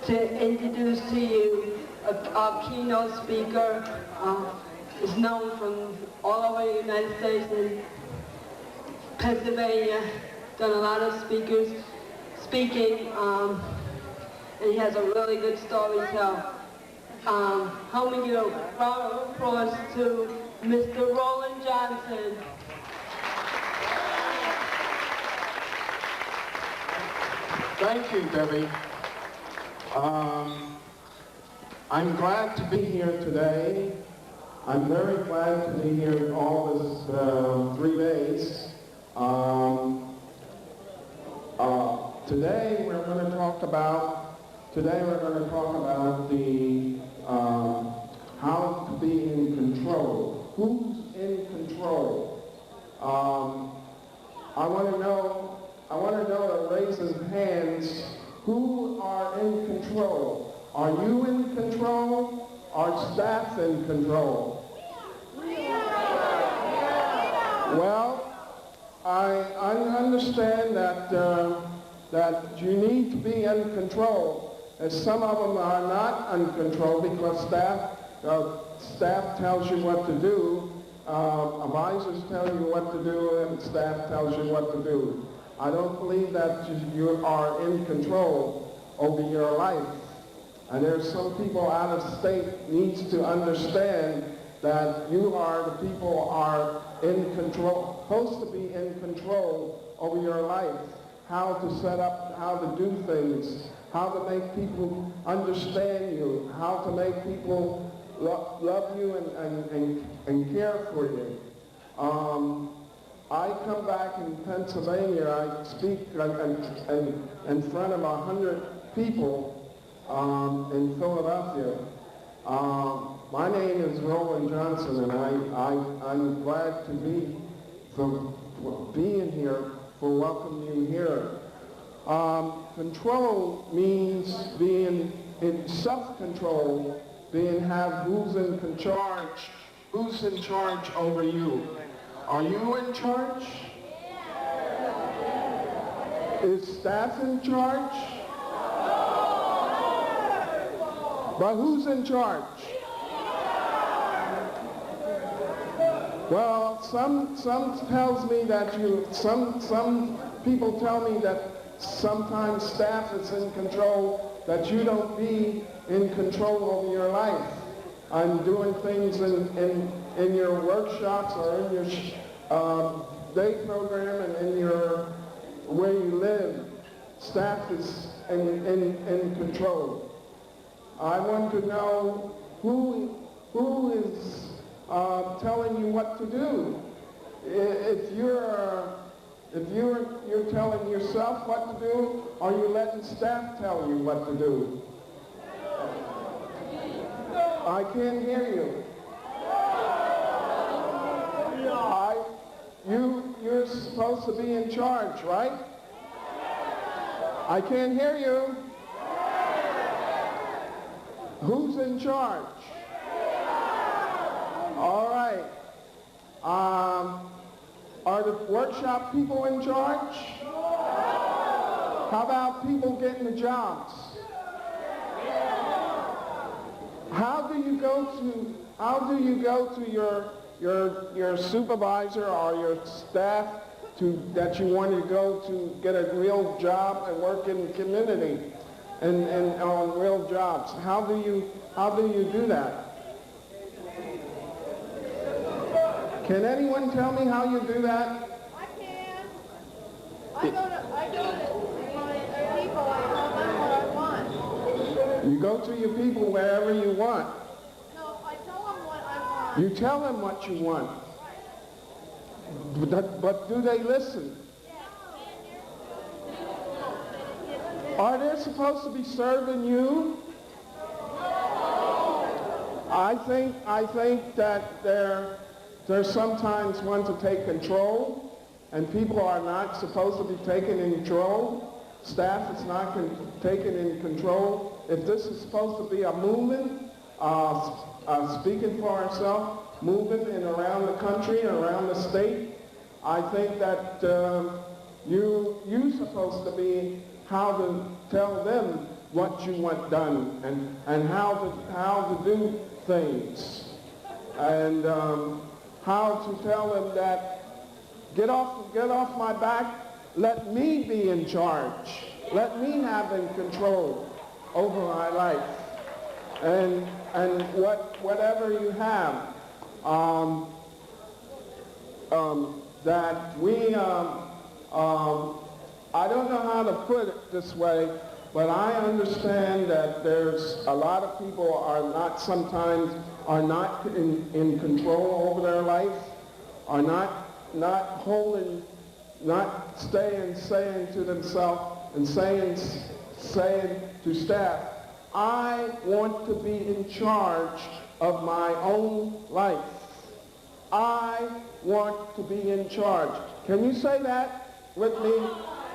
to introduce to you our keynote speaker. Is known from all over the United States and Pennsylvania, done a lot of speaking, and he has a really good story to tell. Help me give a round of applause to Mr. Roland Johnson. Thank you, Debbie. I'm glad to be here today. I'm very glad to be here all this 3 days. Today we're going to talk about the how to be in control. Who's in control? I want to know that raises hands. Who are in control? Are you in control? Are staff in control? Well, I understand that you need to be in control, as some of them are not in control because staff tells you what to do, advisors tell you what to do, and staff tells you what to do. I don't believe that you are in control over your life. And there's some people out of state needs to understand that you are the people are in control, supposed to be in control over your life, how to set up, how to do things, how to make people understand you, how to make people love you and care for you. I come back in Pennsylvania, I speak in front of 100 people in Philadelphia. My name is Roland Johnson, and I'm glad to be being here, for welcoming you here. Control means being in self-control, who's in charge. Who's in charge over you? Are you in charge? Is staff in charge? But who's in charge? Well, some tells me that some people tell me that sometimes staff is in control, that you don't be in control over your life. I'm doing things in your workshops or in your day program and in your where you live. Staff is in control. I want to know who is telling you what to do. If you're telling yourself what to do, are you letting staff tell you what to do? I can't hear you. You're supposed to be in charge, right? I can't hear you. Who's in charge? All right. Are the workshop people in charge? How about people getting the jobs? How do you go to your supervisor or your staff that you want to go to get a real job and work in the community and on real jobs? How do you do that? Can anyone tell me how you do that? I can. I go to my people, I tell them what I want. You go to your people wherever you want. No, I tell them what I want. You tell them what you want. But do they listen? Are they supposed to be serving you? I think that they're sometimes want to take control, and people are not supposed to be taken in control. Staff is not taken in control. If this is supposed to be a movement, speaking for ourselves, moving in around the country and around the state, I think that you're supposed to be how to tell them what you want done and how to do things. And how to tell them that get off my back, let me be in charge. Let me have in control over my life. And whatever you have, that we, I don't know how to put it this way, but I understand that there's a lot of people are not in control over their life, are not staying saying to themselves and saying to staff, I want to be in charge of my own life. I want to be in charge. Can you say that with me?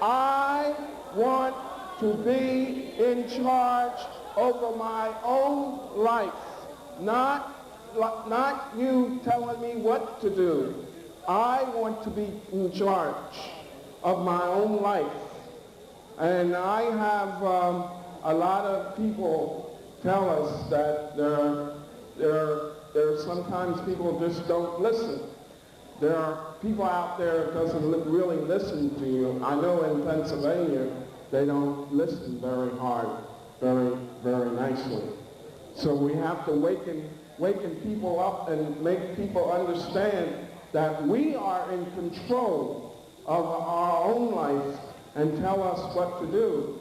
I want to be in charge over my own life. Not you telling me what to do. I want to be in charge of my own life. And I have a lot of people tell us that there are sometimes people just don't listen. There are people out there that doesn't really listen to you. I know in Pennsylvania they don't listen very hard, very, very nicely. So we have to waken people up and make people understand that we are in control of our own life and tell us what to do.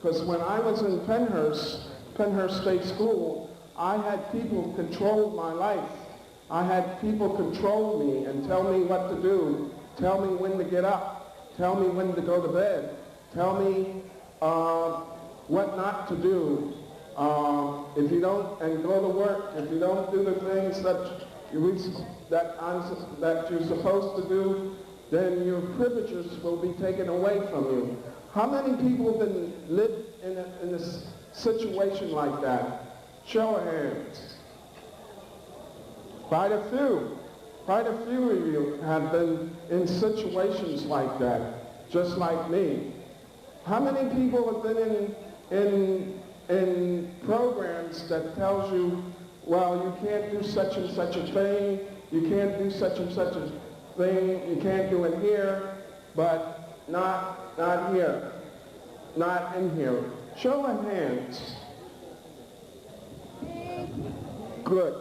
Because when I was in Penhurst State School, I had people control my life. I had people control me and tell me what to do, tell me when to get up, tell me when to go to bed, tell me what not to do. If you don't, and go to work, if you don't do the things that you're supposed to do, then your privileges will be taken away from you. How many people have lived in a situation like that? Show of hands. Quite a few of you have been in situations like that, just like me. How many people have been in programs that tells you, well, you can't do such and such a thing, you can't do such and such a thing, you can't do it here, but not here, not in here. Show of hands. Good.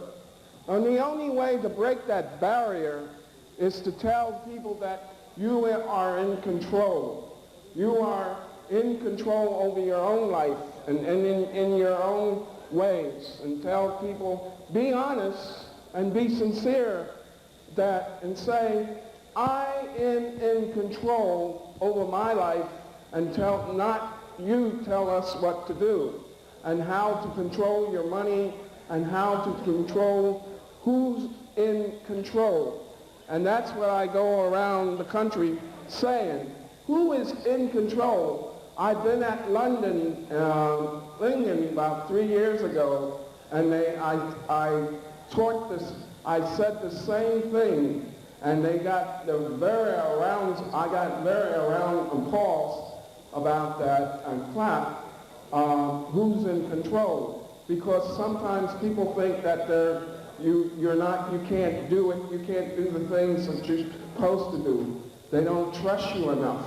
And the only way to break that barrier is to tell people that you are in control. You are in control over your own life and in your own ways. And tell people, be honest and be sincere and say, I am in control over my life, and not you tell us what to do and how to control your money and how to control who's in control. And that's what I go around the country saying. Who is in control? I've been at London, England about 3 years ago, and I taught this, I said the same thing, and they got I got very around applause about that and clap. Who's in control? Because sometimes people think that you can't do it, you can't do the things that you're supposed to do. They don't trust you enough.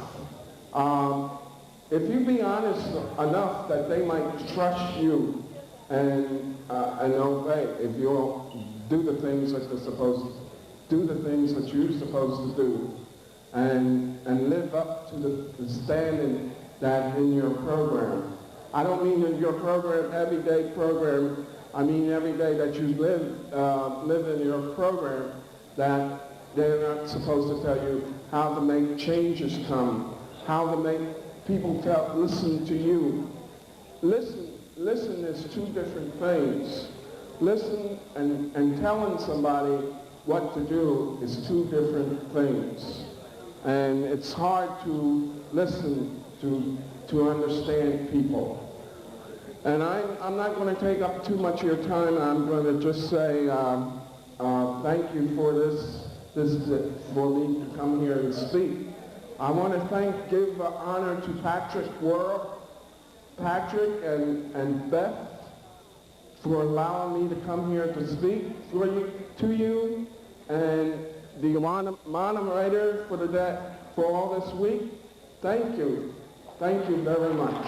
If you be honest enough that they might trust you and obey, if you'll do the things that you're supposed to do, and live up to the standard that in your program. I don't mean in your program, everyday program. I mean every day that you live in your program, that they're not supposed to tell you how to make changes come, how to make people listen to you. Listen is two different things. Listen and telling somebody what to do is two different things. And it's hard to listen to understand people. And I'm not going to take up too much of your time. I'm going to just say thank you for for me to come here and speak. I want to give honor to Patrick Worrell, Patrick and Beth for allowing me to come here to speak to you, and the moderator for the day, for all this week. Thank you. Thank you very much.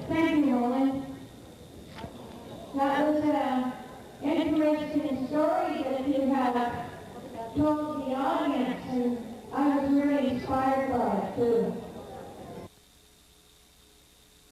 Thank you, Roland. That was an interesting story that you have told the audience, and I was really inspired by it too.